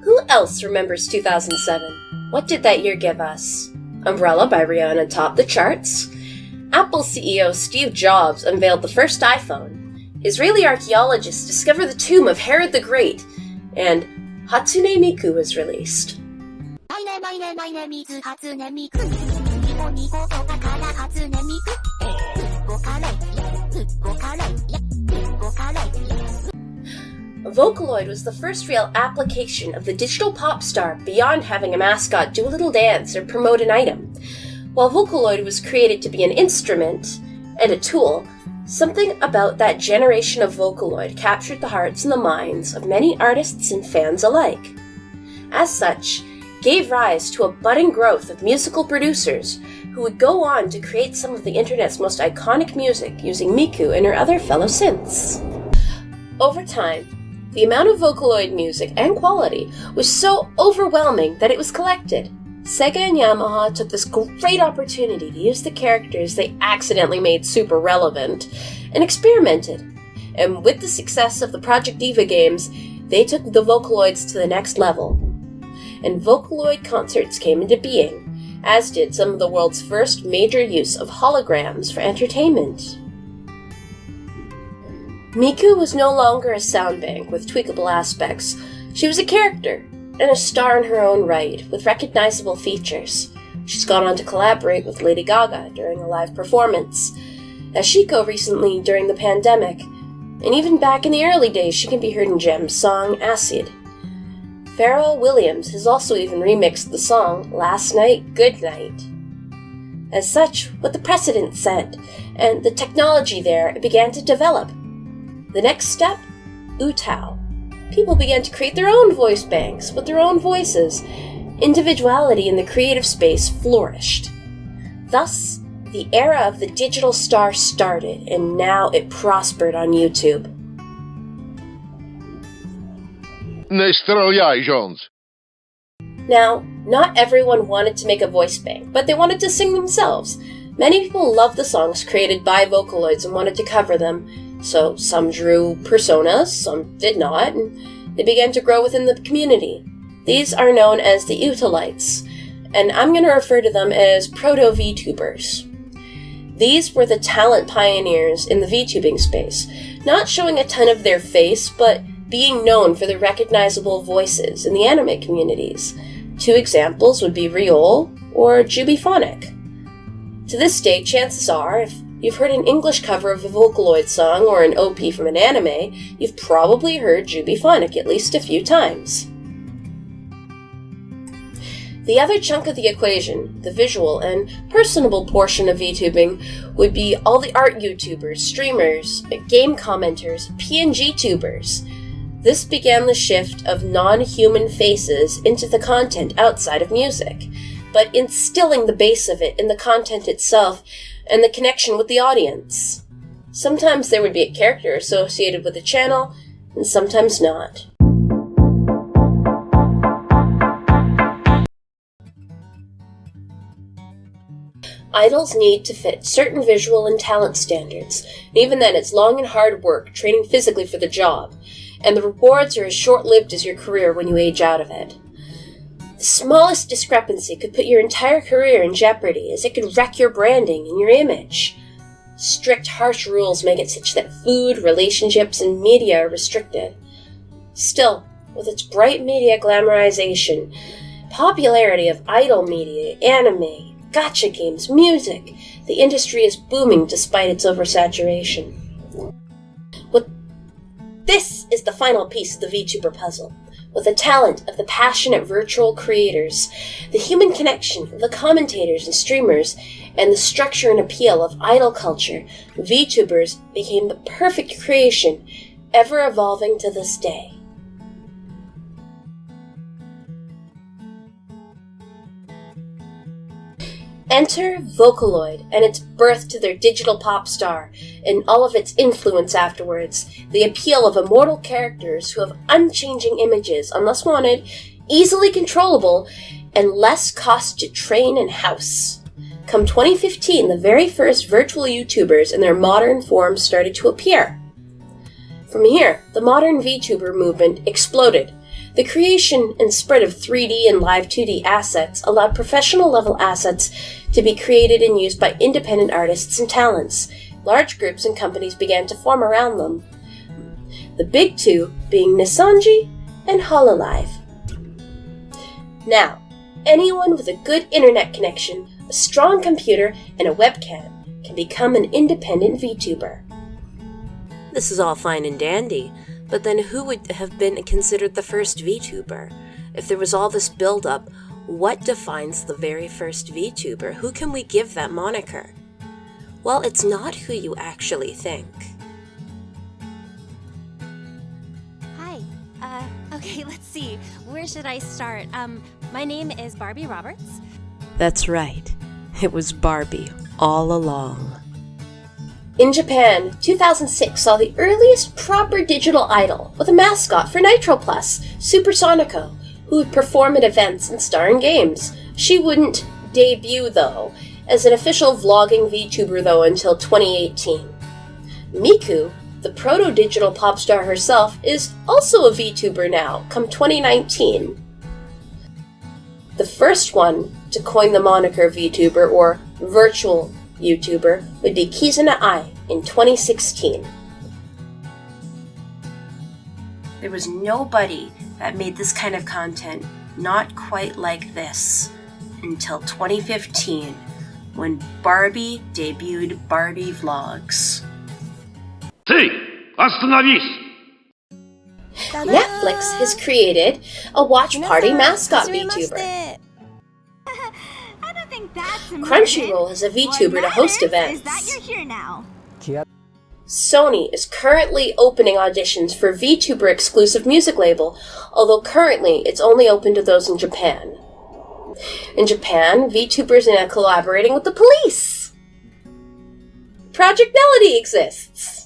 Who else remembers 2007? What did that year give us? Umbrella by Rihanna topped the charts. Apple CEO Steve Jobs unveiled the first iPhone. Israeli archaeologists discover the tomb of Herod the Great. And Hatsune Miku was released. Vocaloid was the first real application of the digital pop star beyond having a mascot do a little dance or promote an item. While Vocaloid was created to be an instrument and a tool, something about that generation of Vocaloid captured the hearts and the minds of many artists and fans alike. As such, gave rise to a budding growth of musical producers who would go on to create some of the internet's most iconic music using Miku and her other fellow synths. Over time, the amount of Vocaloid music and quality was so overwhelming that it was collected. Sega and Yamaha took this great opportunity to use the characters they accidentally made super relevant and experimented. And with the success of the Project Diva games, they took the Vocaloids to the next level. And Vocaloid concerts came into being, as did some of the world's first major use of holograms for entertainment. Miku was no longer a sound bank with tweakable aspects. She was a character, and a star in her own right, with recognizable features. She's gone on to collaborate with Lady Gaga during a live performance, Ashiko recently during the pandemic, and even back in the early days she can be heard in Jem's song Acid. Pharrell Williams has also even remixed the song Last Night, Good Night. As such, with the precedent set, and the technology there, it began to develop. The next step? Utao. People began to create their own voice banks with their own voices. Individuality in the creative space flourished. Thus, the era of the digital star started, and now it prospered on YouTube. Now, not everyone wanted to make a voice bank, but they wanted to sing themselves. Many people loved the songs created by Vocaloids and wanted to cover them. So some drew personas, some did not, and they began to grow within the community. These are known as the Utalites, and I'm going to refer to them as proto-Vtubers. These were the talent pioneers in the VTubing space, not showing a ton of their face, but being known for their recognizable voices in the anime communities. Two examples would be Riol or Jubiphonic. To this day, chances are, if you've heard an English cover of a Vocaloid song or an OP from an anime, you've probably heard Jubiphonic at least a few times. The other chunk of the equation, the visual and personable portion of VTubing, would be all the art YouTubers, streamers, game commenters, PNG tubers. This began the shift of non-human faces into the content outside of music, but instilling the base of it in the content itself and the connection with the audience. Sometimes there would be a character associated with the channel, and sometimes not. Idols need to fit certain visual and talent standards, and even then it's long and hard work, training physically for the job, and the rewards are as short-lived as your career when you age out of it. The smallest discrepancy could put your entire career in jeopardy, as it could wreck your branding and your image. Strict, harsh rules make it such that food, relationships, and media are restricted. Still, with its bright media glamorization, popularity of idol media, anime, gacha games, music, the industry is booming despite its oversaturation. This is the final piece of the VTuber puzzle. With the talent of the passionate virtual creators, the human connection of the commentators and streamers, and the structure and appeal of idol culture, VTubers became the perfect creation, ever evolving to this day. Enter Vocaloid and its birth to their digital pop star, and all of its influence afterwards, the appeal of immortal characters who have unchanging images, unless wanted, easily controllable, and less cost to train and house. Come 2015, the very first virtual YouTubers in their modern form started to appear. From here, the modern VTuber movement exploded. The creation and spread of 3D and live 2D assets allowed professional-level assets to be created and used by independent artists and talents. Large groups and companies began to form around them. The big two being Nissonji and Hololive. Now, anyone with a good internet connection, a strong computer, and a webcam can become an independent VTuber. This is all fine and dandy, but then who would have been considered the first VTuber? If there was all this build-up, what defines the very first VTuber? Who can we give that moniker? Well, it's not who you actually think. Hi. Okay, let's see. Where should I start? My name is Barbie Roberts. That's right. It was Barbie all along. In Japan, 2006 saw the earliest proper digital idol with a mascot for Nitro Plus, Supersonico, who would perform at events and star in games. She wouldn't debut, though, as an official vlogging VTuber, though, until 2018. Miku, the proto-digital pop star herself, is also a VTuber now, come 2019. The first one to coin the moniker VTuber, or virtual YouTuber, would be Kizuna Ai in 2016. There was nobody that made this kind of content not quite like this until 2015, when Barbie debuted Barbie Vlogs. Hey, остановись! Netflix has created a watch party mascot VTuber. Crunchyroll has a VTuber to host events. Sony is currently opening auditions for VTuber exclusive music label, although currently it's only open to those in Japan. In Japan, VTubers are now collaborating with the police. Project Melody exists.